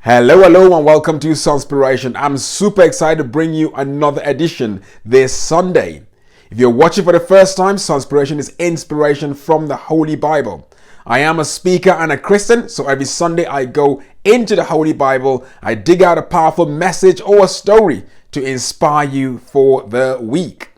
Hello, and welcome to Sunspiration. I'm super excited to bring you another edition this Sunday. If you're watching for the first time, Sunspiration is inspiration from the Holy Bible. I am a speaker and a Christian, so every Sunday I go into the Holy Bible, I dig out a powerful message or a story to inspire you for the week.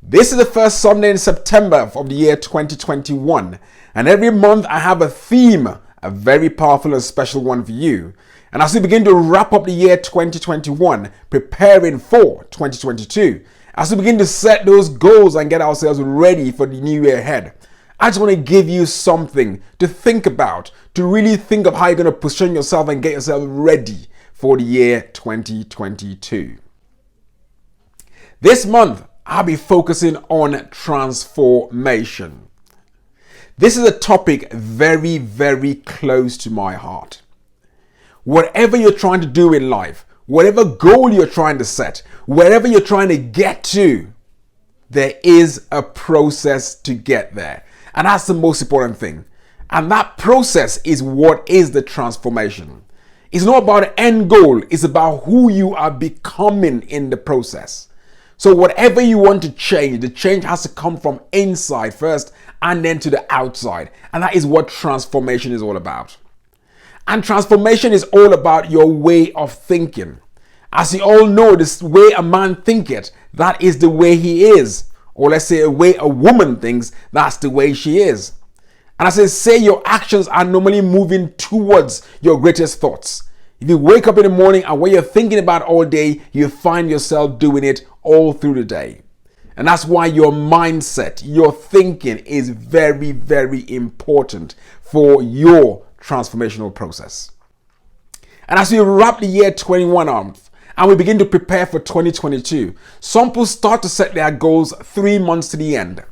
This is the first Sunday in September of the year 2021, and every month I have a theme, a very powerful and special one for you. And as we begin to wrap up the year 2021, preparing for 2022, as we begin to set those goals and get ourselves ready for the new year ahead, I just want to give you something to think about, to really think of how you're going to position yourself and get yourself ready for the year 2022. This month, I'll be focusing on transformation. This is a topic very, very close to my heart. Whatever you're trying to do in life, whatever goal you're trying to set, wherever you're trying to get to, there is a process to get there. And that's the most important thing. And that process is what is the transformation. It's not about the end goal, it's about who you are becoming in the process. So whatever you want to change, the change has to come from inside first and then to the outside. And that is what transformation is all about. And transformation is all about your way of thinking. As you all know, this way a man thinketh, that is the way he is. Or let's say a way a woman thinks, that's the way she is. And as I say, your actions are normally moving towards your greatest thoughts. If you wake up in the morning and what you're thinking about all day, you find yourself doing it all through the day. And that's why your mindset, your thinking is very, very important for your transformational process. And as we wrap the year 21 up and we begin to prepare for 2022, some people start to set their goals 3 months to the end.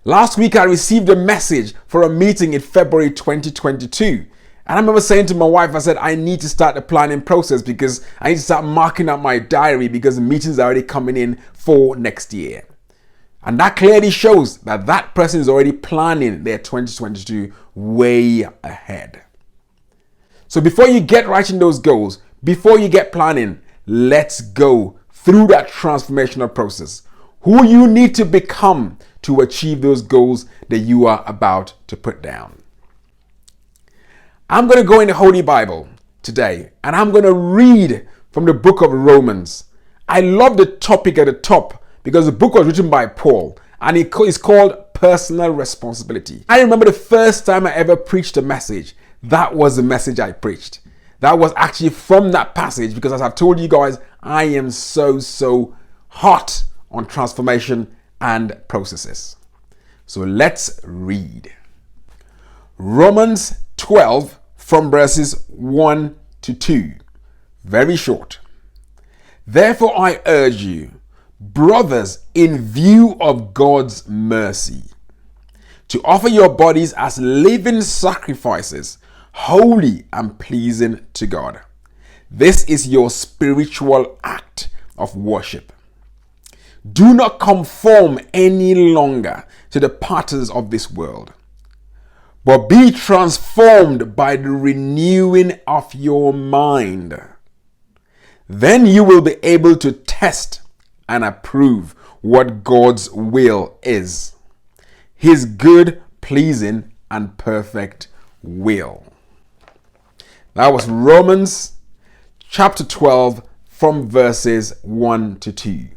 Last week I received a message for a meeting in February 2022. And I remember saying to my wife, I said, I need to start the planning process because I need to start marking up my diary because the meetings are already coming in for next year. And that clearly shows that that person is already planning their 2022 way ahead. So before you get writing those goals, before you get planning, let's go through that transformational process. Who you need to become to achieve those goals that you are about to put down. I'm going to go in the Holy Bible today and I'm going to read from the book of Romans. I love the topic at the top because the book was written by Paul and it is called Personal Responsibility. I remember the first time I ever preached a message, that was the message I preached. That was actually from that passage because as I've told you guys, I am so hot on transformation and processes. So let's read. Romans 12 from verses 1 to 2. Very short. Therefore I urge you, brothers, in view of God's mercy, to offer your bodies as living sacrifices, holy and pleasing to God. This is your spiritual act of worship. Do not conform any longer to the patterns of this world, but be transformed by the renewing of your mind. Then you will be able to test and approve what God's will is, His good, pleasing, and perfect will. That was Romans chapter 12 from verses 1 to 2.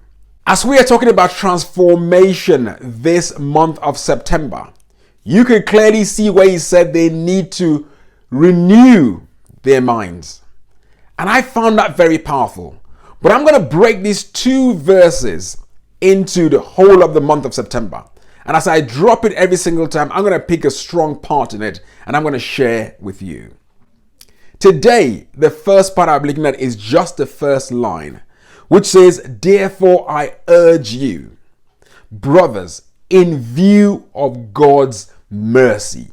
As we are talking about transformation this month of September, you can clearly see where he said they need to renew their minds. And I found that very powerful. But I'm going to break these two verses into the whole of the month of September. And as I drop it every single time, I'm going to pick a strong part in it and I'm going to share with you. Today, the first part I'll be looking at is just the first line, which says, therefore I urge you, brothers, in view of God's mercy.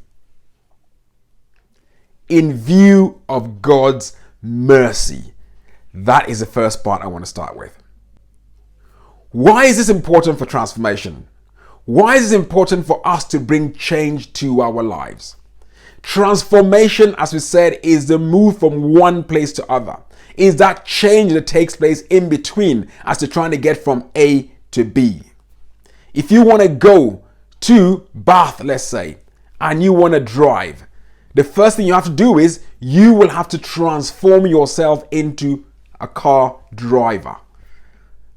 In view of God's mercy. That is the first part I want to start with. Why is this important for transformation? Why is it important for us to bring change to our lives? Transformation, as we said, is the move from one place to other. Is that change that takes place in between as to trying to get from A to B. If you want to go to Bath, let's say, and you want to drive, the first thing you have to do is you will have to transform yourself into a car driver.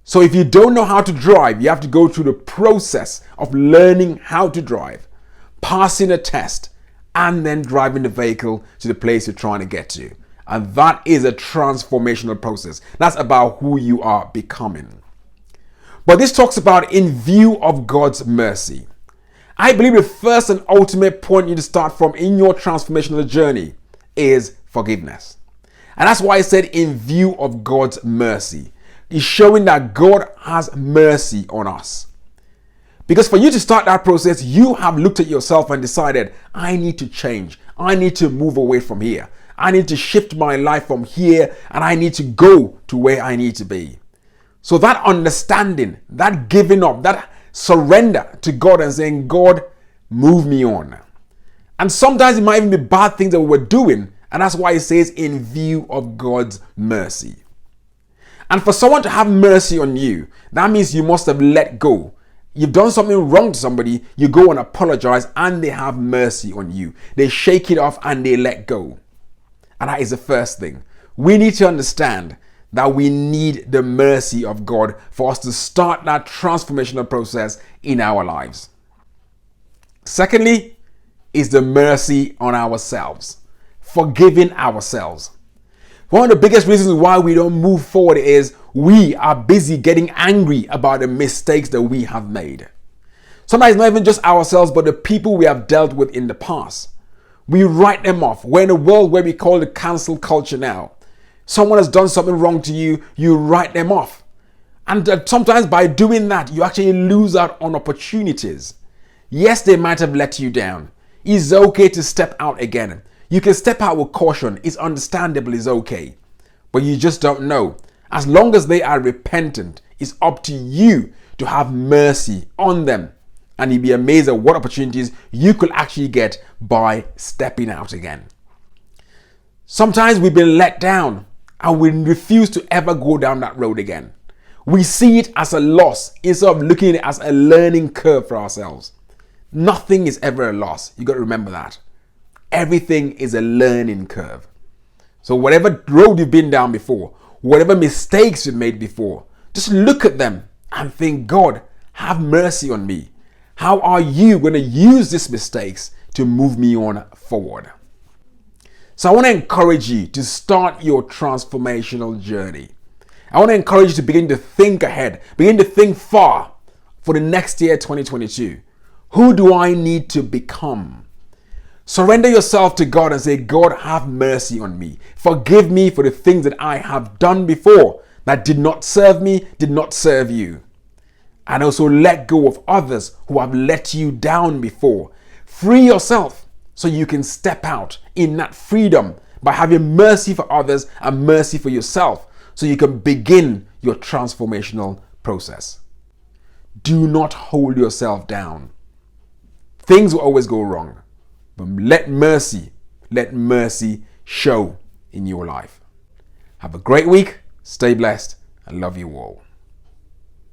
So if you don't know how to drive, you have to go through the process of learning how to drive, passing a test, and then driving the vehicle to the place you're trying to get to. And that is a transformational process. That's about who you are becoming. But this talks about in view of God's mercy. I believe the first and ultimate point you need to start from in your transformational journey is forgiveness. And that's why I said in view of God's mercy. It's showing that God has mercy on us. Because for you to start that process, you have looked at yourself and decided, I need to change. I need to move away from here. I need to shift my life from here and I need to go to where I need to be. So that understanding, that giving up, that surrender to God and saying, God, move me on. And sometimes it might even be bad things that we were doing. And that's why it says in view of God's mercy. And for someone to have mercy on you, that means you must have let go. You've done something wrong to somebody, you go and apologize and they have mercy on you. They shake it off and they let go. And that is the first thing. We need to understand that we need the mercy of God for us to start that transformational process in our lives. Secondly, is the mercy on ourselves. Forgiving ourselves. One of the biggest reasons why we don't move forward is we are busy getting angry about the mistakes that we have made. Sometimes not even just ourselves, but the people we have dealt with in the past. We write them off. We're in a world where we call it cancel culture now. Someone has done something wrong to you, you write them off. And sometimes by doing that, you actually lose out on opportunities. Yes, they might have let you down. It's okay to step out again. You can step out with caution. It's understandable, it's okay. But you just don't know. As long as they are repentant, it's up to you to have mercy on them. And you'll be amazed at what opportunities you could actually get by stepping out again. Sometimes we've been let down and we refuse to ever go down that road again. We see it as a loss instead of looking at it as a learning curve for ourselves. Nothing is ever a loss. You got to remember that. Everything is a learning curve. So whatever road you've been down before, whatever mistakes you've made before, just look at them and think, God, have mercy on me. How are you going to use these mistakes to move me on forward? So I want to encourage you to start your transformational journey. I want to encourage you to begin to think ahead, begin to think far for the next year, 2022. Who do I need to become? Surrender yourself to God and say, God, have mercy on me. Forgive me for the things that I have done before that did not serve me, did not serve you. And also let go of others who have let you down before. Free yourself so you can step out in that freedom by having mercy for others and mercy for yourself so you can begin your transformational process. Do not hold yourself down. Things will always go wrong. But let mercy show in your life. Have a great week. Stay blessed. I love you all.